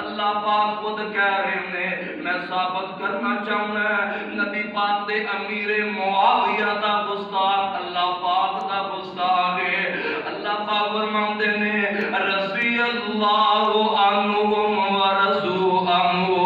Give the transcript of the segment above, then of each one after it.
اللہ پاک خود کہہ رہے ہیں میں ثابت کرنا چاہنا ہے نبی پاک دے امیر معاویہ دا گستاخ اللہ پاک دا گستاخ ہے اللہ پاک فرماندے نے رضی اللہ عنہم ورضوا عنہ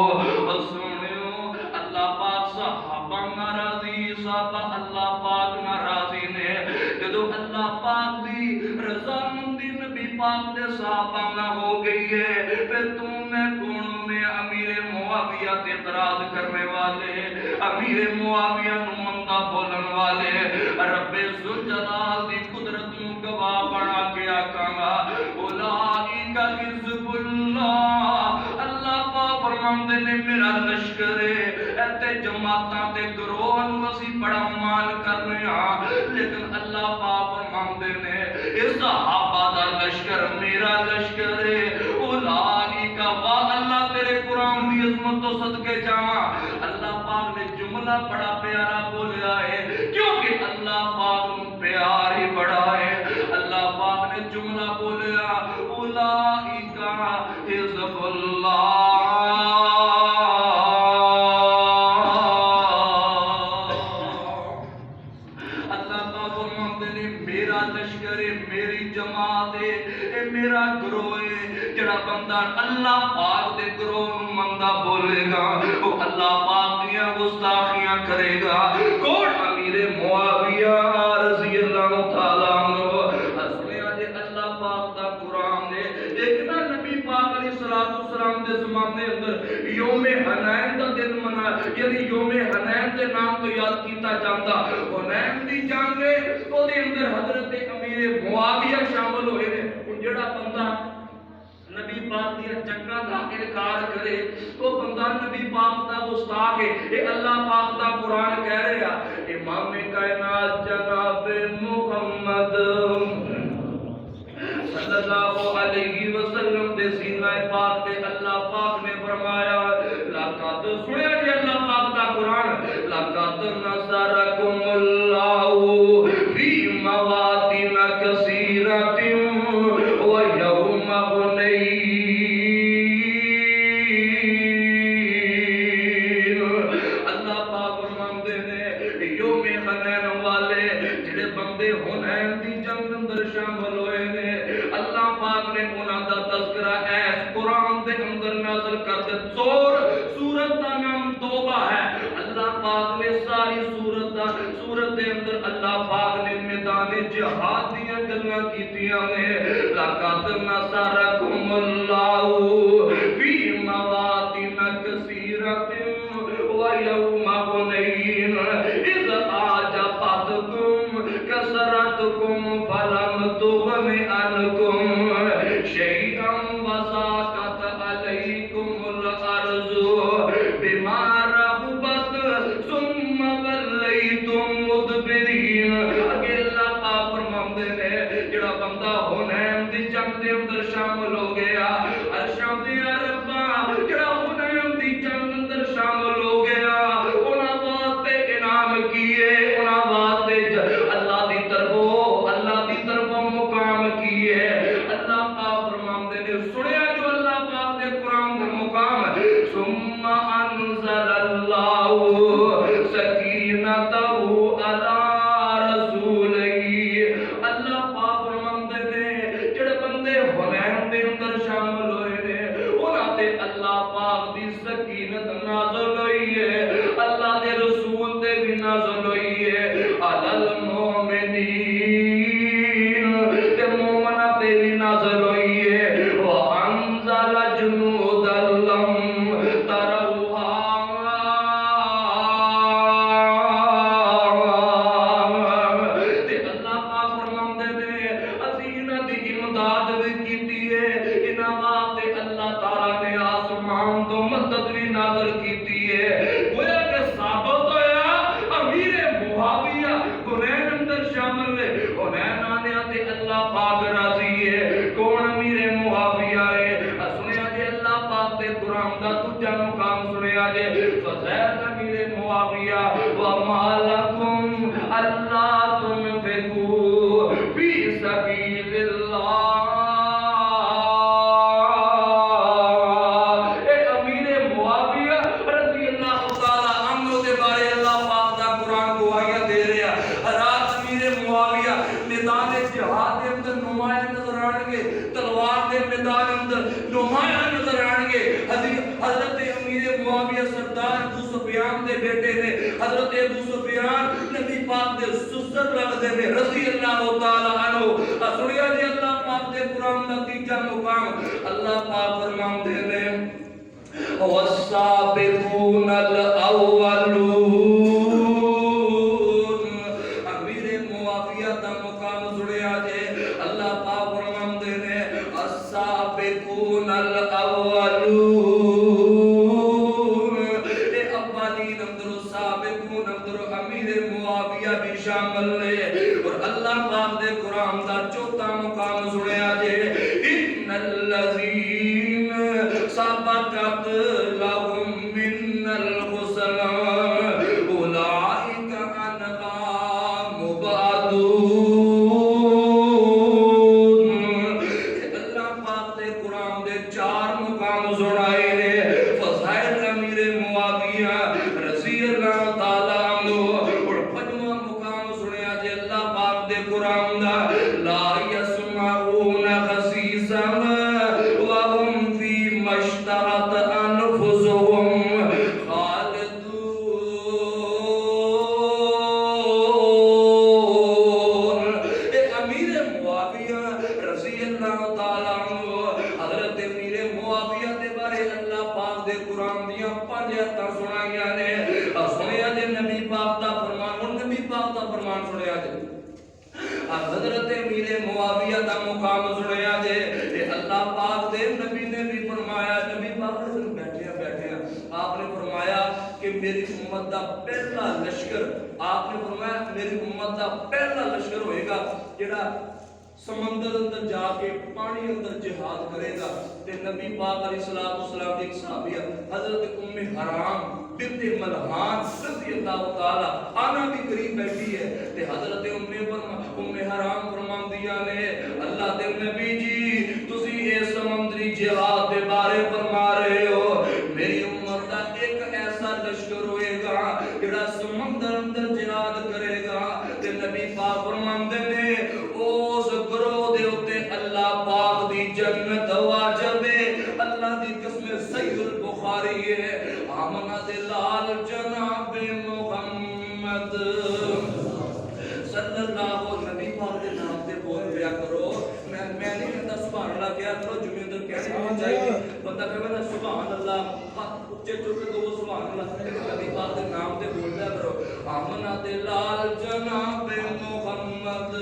اللہ پاک ناراضی نے جدو اللہ پاک دی رضامندی نبی پاک دے صحابہ نہ ہو گئی ہے پھر تم میں کونوں میں امیر معاویہ تے اعتراض کرنے والے امیر معاویہ نو مندا بولن والے رب ذوالجلال دی قدرت نو گواہ بنا کے آکھاں گا اولئک حزب اللہ اللہ پاک فرماندے نے میرا لشکر ہے اتے جماعتاں تے گروہ نو اسی بڑا مان کر رہے ہاں لیکن اللہ پاک فرماندے نے اس صحابہ دا لشکر میرا لشکر ہے اولئک وا اللہ تیرے قرآن دی عظمت تو صدقے جاواں اللہ پاک نے جملہ بڑا پیارا بولیا ہے کیونکہ اللہ پاک نو پیار ہی بڑا ہے اللہ پاک نے جملہ بولیا اولئک حزب اللہ میرا گروہ ہے جڑا بندہ اللہ پاک دے گروہ نو مندا بولے گا وہ اللہ پاک دیاں گستاخیاں کرے گا کون امیر معاویہ رضی اللہ تعالی عنہ حسنے اجے اللہ پاک دا قرآن نے ایک نا نبی پاک علیہ السلام دے زمانے اندر یوم حنین دا دن منا یعنی یوم حنین دے نام تو یاد کیتا جاندا حنین دی جنگ ہے او دے اندر حضرت امیر معاویہ شامل ہوئے نے جڑا بندہ نبی پاک دی جنگاں دا انکار کرے تو بندہ نبی پاک دا گستاخ ہے اے اللہ پاک دا قرآن کہہ رہا امام کائنات جناب محمد صلی اللہ علیہ وسلم دے سینہ پاک تے اللہ پاک نے فرمایا لقد سنیا جی اللہ پاک دا قرآن لقد نصرکم اللہ فی مواطن کثیرۃ ویوم حنین اللہ پاک فرماندے نے یوم حنین والے جڑے بندے حنین دی جنگ اندر شامل ہوئے نے اللہ پاک نے انہاں دا تذکرہ ایس قرآن دے اندر نازل کر دے سورت دا نام توبہ ہے اللہ پاک نے ساری سورت دے اندر اللہ پاک نے میدان جہاد دیاں گلاں کیتیاں نے لقد نصرکم اللہ فی مواطن کثیرۃ ویوم حنین اذ اعجبتکم کثرتکم فلم تغن عنکم شیئا وضاقت علیکم الارض بما رحبت ثم ولیتم مدبرین اگے اللہ پاک فرماندے نے جڑا بندہ حنین دی جنگ دے اندر شامل ہو گیا ارشاں دے ربا جڑا حنین دی جنگ اندر شامل ہو گیا انہاں واسطے انعام کیے انہاں واسطے اللہ دی طرفوں مقام کیے اللہ پاک فرماندے نے سنیا جو اللہ پاک دے قرآن دا مقام ثم انزل اللہ سکینتہ علی رسولہ اللہ پاک فرماندے نے جڑے بندے حنین دے اندر شامل ہوئے نے انہاں تے اللہ پاک دی سکینت نازل ہوئی ہے اللہ دے رسول تے بھی نازل ہوئی ہے علی المومنین تے مومنہ تے بھی نازل ہوئی ہے وانزل جنودا لم تروہا تے اللہ پاک فرماندے نے اسی انہاں دی امداد بھی کیتی ہے انہاں واسطے اللہ تعالی نے آسمان تو مدد بھی نازل کیتی ہے گویا کہ ثابت ہویا امیر معاویہ حنین اندر شامل ہے حنین آنے آتے اللہ پاک راضی ہے کون امیر معاویہ ہے سنیا جے اللہ پاک دے قرآن دا دوجا مقام سنیا جے فضیل امیر معاویہ وما لکم اللہ تنفقوا فی سبیل اللہ حضرت امیر معاویہ سردار ابو سفیان دے بیٹے نے حضرت ابو سفیان نبی پاک دے سسر لگدے نے رضی اللہ تعالی عنہ سنیا جی اللہ پاک دے قرآن دا تیجا مقام اللہ پاک فرماندے نے والسابقون الاولون امیر معاویہ دا مقام سنیا جی اللہ پاک فرماندے نے السابقون الاولون بھی شامل لے اور اللہ پاک دے قرآن دا چوتھا مقام سنیا جے ان الذین سبقت لهم من الحسنى اولئک عنہا مبعدون اللہ پاک دے قرآن دے چار مقام سنائے نے فضائل امیر معاویہ رضی اللہ تعالی قرآن دا لا يسمعون خسیسا وهم فی مشتہت انفسهم خالدون امیر معاویہ رضی اللہ تعالیٰ عنہ حضرت امیر معاویہ دے بارے اللہ پاک دے قرآن دیا 5 آیتاں سنائیاں نے سنیا جے نبی پاک دا فرمان اور نبی پاک دا فرمان سنیا جے حضرت امیر معاویہ دا مقام سنیا جے اللہ پاک دے نبی نے بھی فرمایا نبی پاک نے بیٹھے آپ نے فرمایا کہ میری امت دا پہلا لشکر آپ نے فرمایا میری امت دا پہلا لشکر ہوئے گا جڑا سمندر اندر جا کے پانی اندر جہاد کرے گا تے نبی پاک علیہ السلام دی ایک صحابیہ حضرت ام حرام بنت ملحان رضی اللہ تعالی عنہا بھی قریب بیٹھی ہے تے حضرت ام حرام فرماندیاں نے اللہ دے نبی جی تسی اے سمندری جہاد دے بارے فرما رہے ہو میری امت دا ایک ایسا لشکر ہوئے گا جڑا سمندر اندر جہاد کرے گا تے نبی پاک فرماندے نے اس گروہ دے اوتے اللہ پاک دی جنت واجب ہے اللہ دی قسم صحیح البخاری ہے آمنہ دے لال جناب محمد صلی اللہ نبی پاک دے نام تے بول رہا کرو میں نہیں کہتا سبحان اللہ کیا کرو جمعے اندر کہنے نہیں چاہیے بندہ کہے نا سبحان اللہ اچھے چکے تو وہ سبحان اللہ نبی پاک دے نام تے بول رہا کرو آمنہ دے لال جناب محمد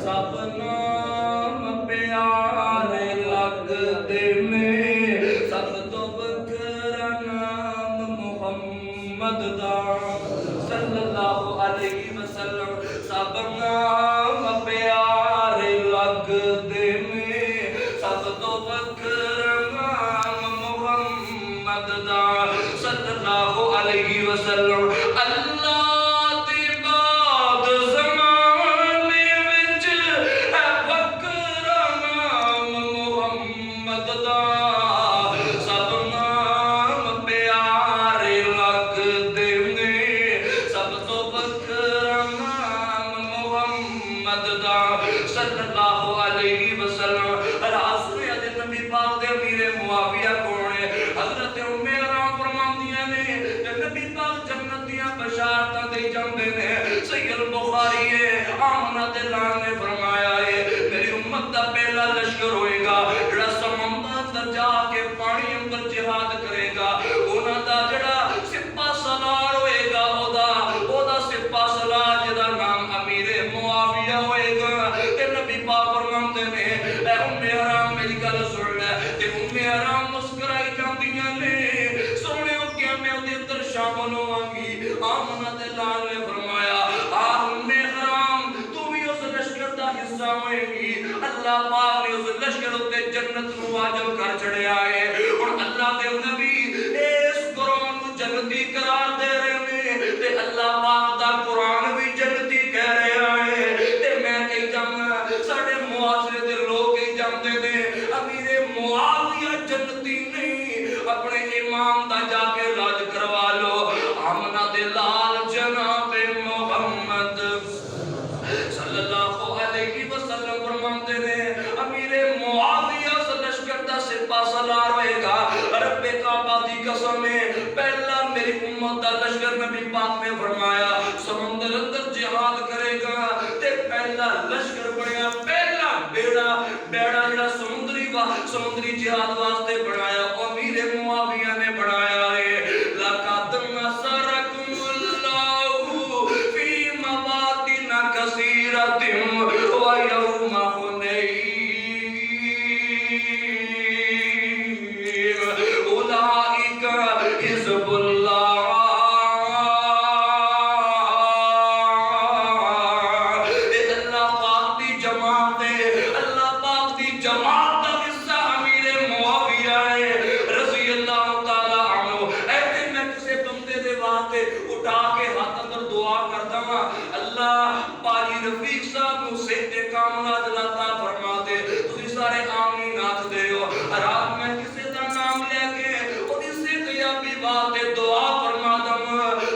سب نام پیارے لگ دے میں سب تو بکرا نام محمد دا صلی اللہ علیہ وسلم سب نام پیارے لگ دے میں سب تو بکرا نام محمد دا صلی اللہ علیہ وسلم اللہ صلی اللہ علیہ وسلم راسوی عدد نبی پاک دے امیر معاویہ کونے حضرت ام حرام فرماندیاں نے کہ نبی پاک جنتیاں بشارتاں دے جاندے نے صحیح البخاری ہے آمنہ دلان نے فرمایا ہے میری امت دا پہلا لشکر ہوئے گا جڑا سمندر اندر جا کے پانی اندر جہاد کرے گا انہاں دا جڑا سپہ سالار ہوئے گا او دا سپہ سالار جدا نام امیر معاویہ ہوئے گا تے نبی پاک فرماندے نے اے ام حرام میری گل سن لے تے ام حرام مسکرائی جاندیاں نے سونے او کیا میں اودے اندر شامل ہوواں گی آمنہ دے لال نے فرمایا ام حرام تو بھی اس لشکر دا حصہ ہوئے گی اللہ پاک نے اس لشکر تے جنت نو واجب کر چھڑیا ہے اور اللہ دے نبی اس قرآن کو جنتی قرار دے رہے ہیں تے اللہ پاک دا قرآن بھی جنتی کہہ رہا ہے تے میں کہیں جانا ساڑھے معاشرے دے لوگ کہیں جاندے نے امیر معاویہ جنتی نہیں اپنے امام دا جا کے راج کروا لو آمنہ دے لال جناب محمد صلی اللہ علیہ وسلم فرماندے نے امیر معاویہ سے لشکر دا سپہ سالار ہوئے گا محمد کا لشکر نبی پاک نے فرمایا سمندر اندر جہاد کرے گا تے پہلا لشکر بنیا پہلا بیڑا جڑا سمندری جہاد واسطے بنایا امیر معاویہ نے بنایا ہے لقد نصرکم اللہ فی مواطن کثیرۃ ویوم حنین اولئک حزب اللہ رفیق صاحب نو صحت کاملہ دلاتا فرما دے تسی سارے آمین آکھ دے ہو رات میں کسی دا نام لے کے او دی صحت یابی واسطے دعا فرما دم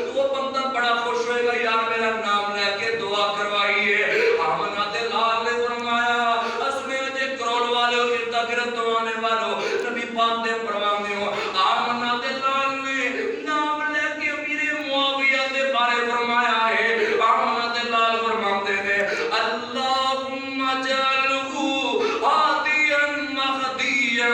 تو بندہ بڑا خوش ہوئے گا یار میرا نام لے کے دعا کروائی ہے آمنہ دے لال نے فرمایا اس میں اجے کروڑ والے ہو اردا گرد دوانے والو نبی پاک دے فرمانے ہو آمنہ دے لال نے نام لے کے امیر معاویہ دے بارے فرمایا ہے آمنہ دے لال فرماتے ہیں اللہم جعلہو ہادیا مہدیا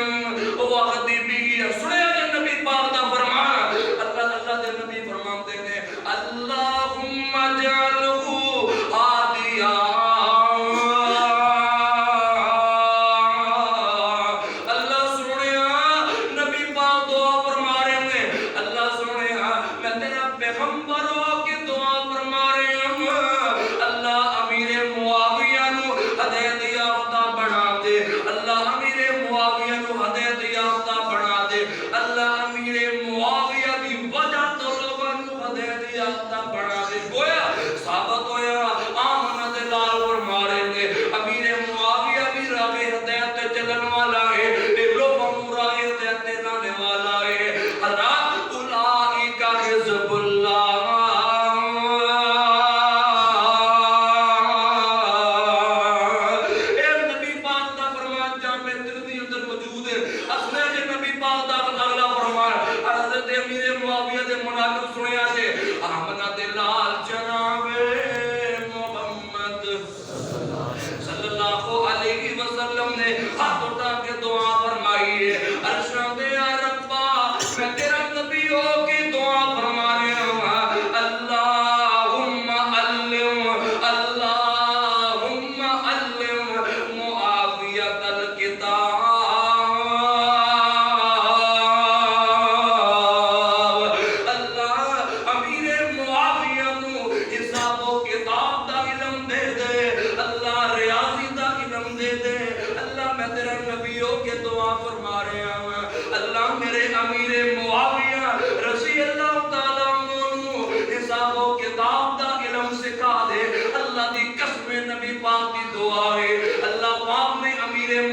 وحدی بھی سنیا دے نبی پاک دا فرمان اللہ دے نبی فرماتے ہیں اللہم جعلہو ہادیا اللہ سنیا نبی پاک دعا فرما رہے ہیں اللہ سنیا میں تیرا پیغمبر ہو کے دعا فرما رہے ہیں اللہ امیر معاویہ نو ہدایت یافتہ بنا دے اللہ امیر معاویہ نو ہدایت یافتہ بنا دے اللہ امیر معاویہ کی وجہ تو لوگوں نو ہدایت یافتہ بنا دے گویا ثابت ہویا آمنہ دے لال فرما رہے تھے امیر معاویہ بھی راہ ہدایت چلن والا ہے لوگوں نو راہ ہدایت لانے والا ہے حضرات اولئک حزب اللہ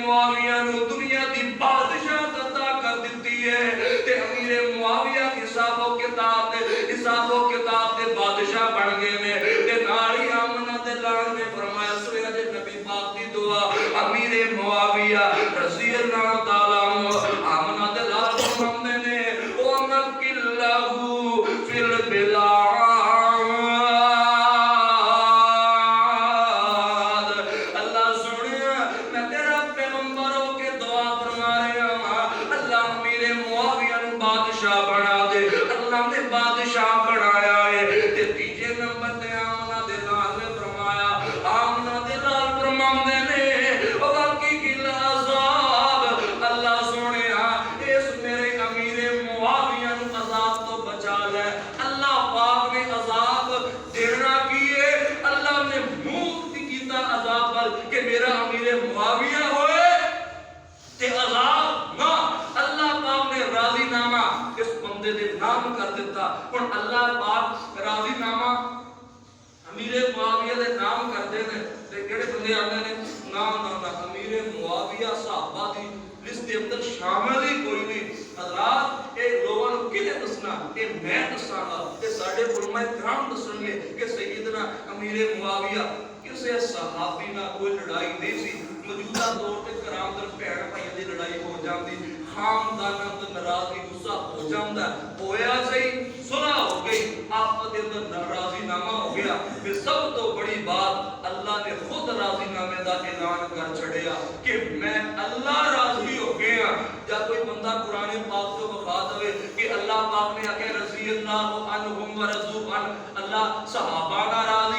معاویہ نو دنیا دی بادشاہ عطا کر دیتی ہے تے امیر معاویہ حساب و کتاب دے بادشاہ بن گئے نے تے نالی آمنہ دے لال نے فرمایا سویا دے نبی پاک دی دعا امیر معاویہ رضی اللہ تعالیٰ عنہ آمنہ دے لال فرماندے نے وَمَكِّلْ لَهُ فِي الْبِلَادِ کہ میرا امیر معاویہ ہوئے تے عذاب نہ اللہ پاک نے راضی نامہ اس بندے دے نام کر دیتا اور اللہ پاک راضی نامہ امیر معاویہ دے نام کر دے تے کہڑے بندے آنے نے نام امیر معاویہ صحابہ دی لسٹ دے اندر شامل ہی کوئی نہیں حضرات اے لوگوں کو کنے دسنا اے میں دسنا اے ساڈے علماء کرام دسن گے کہ سیدنا امیر معاویہ کسے صحابی نہ کوئی لڑائی نہیں سی موجودہ دور تے کرام در بہن بھائیاں دی لڑائی ہو جاندی خانداناں تے ناراضگی غصہ ہو جاندا ہویا صحیح سنا ہو راضی نامہ ہو گیا پھر سب تو بڑی بات اللہ نے خود راضی نامے دا اعلان کر چھڑیا کہ میں اللہ راضی ہو گیا جب کوئی بندہ قرآن پاک کو وفا دے کہ اللہ پاک نے آکے رضی اللہ عنہم ورضوا عنہ اللہ صحابہ